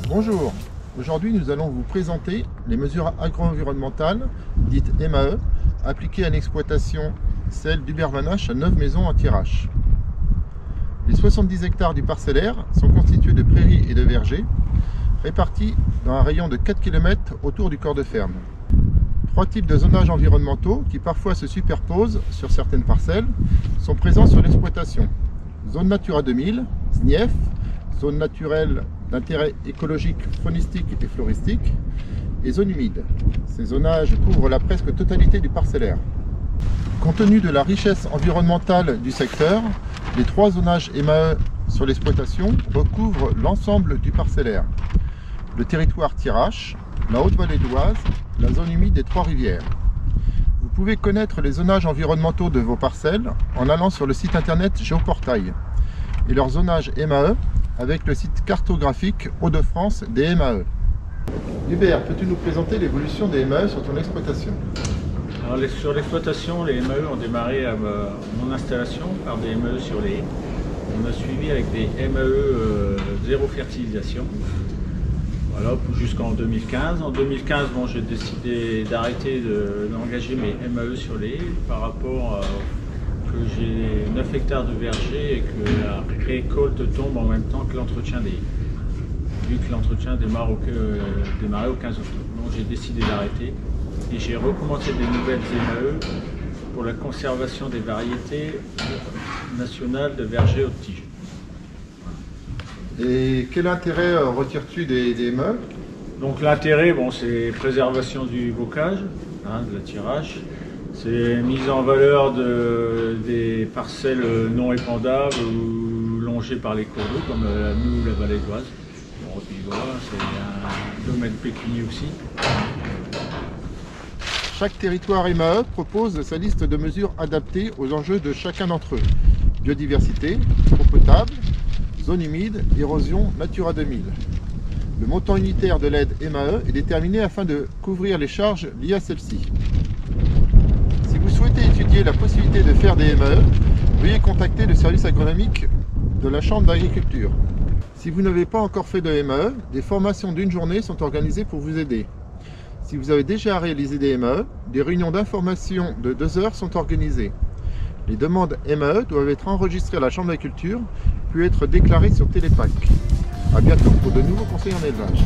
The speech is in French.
Bonjour, aujourd'hui nous allons vous présenter les mesures agro-environnementales, dites MAE, appliquées à l'exploitation, celle d'Huber-Vanach à 9 maisons anti-rache. Les 70 hectares du parcellaire sont constitués de prairies et de vergers, répartis dans un rayon de 4 km autour du corps de ferme. 3 types de zonages environnementaux qui parfois se superposent sur certaines parcelles sont présents sur l'exploitation. Zone Natura 2000, ZNIEF, zone naturelle d'intérêt écologique, faunistique et floristique, et zone humide. Ces zonages couvrent la presque totalité du parcellaire. Compte tenu de la richesse environnementale du secteur, les 3 zonages MAE sur l'exploitation recouvrent l'ensemble du parcellaire. Le territoire Thiérache, la Haute-Vallée d'Oise, la zone humide des Trois-Rivières. Vous pouvez connaître les zonages environnementaux de vos parcelles en allant sur le site internet Géoportail et leur zonage MAE avec le site cartographique Hauts-de-France des MAE. Hubert, peux-tu nous présenter l'évolution des MAE sur ton exploitation? Alors, sur l'exploitation, les MAE ont démarré à mon installation par des MAE sur les haies. On a suivi avec des MAE zéro fertilisation. Voilà, jusqu'en 2015. En 2015, j'ai décidé d'arrêter d'engager mes MAE sur les haies par rapport que j'ai 9 hectares de verger et que la récolte tombe en même temps que l'entretien des haies. Vu que l'entretien démarrait au 15 octobre. Donc j'ai décidé d'arrêter et j'ai recommencé des nouvelles MAE pour la conservation des variétés nationales de verger haute tige. Et quel intérêt retires-tu des MAE? Donc l'intérêt, c'est préservation du bocage, de la Thiérache, c'est mise en valeur des parcelles non épandables ou longées par les cours d'eau, comme la Noue ou la Vallée d'Oise. Bon, et puis voilà, c'est un domaine pécunier aussi. Chaque territoire MAE propose sa liste de mesures adaptées aux enjeux de chacun d'entre eux. Biodiversité, eau potable, zone humide, érosion, Natura 2000. Le montant unitaire de l'aide MAE est déterminé afin de couvrir les charges liées à celle-ci. Si vous souhaitez étudier la possibilité de faire des MAE, veuillez contacter le service agronomique de la Chambre d'agriculture. Si vous n'avez pas encore fait de MAE, des formations d'une journée sont organisées pour vous aider. Si vous avez déjà réalisé des MAE, des réunions d'information de 2 heures sont organisées. Les demandes MAE doivent être enregistrées à la Chambre d'agriculture, puis être déclarées sur Télépac. A bientôt pour de nouveaux conseils en élevage.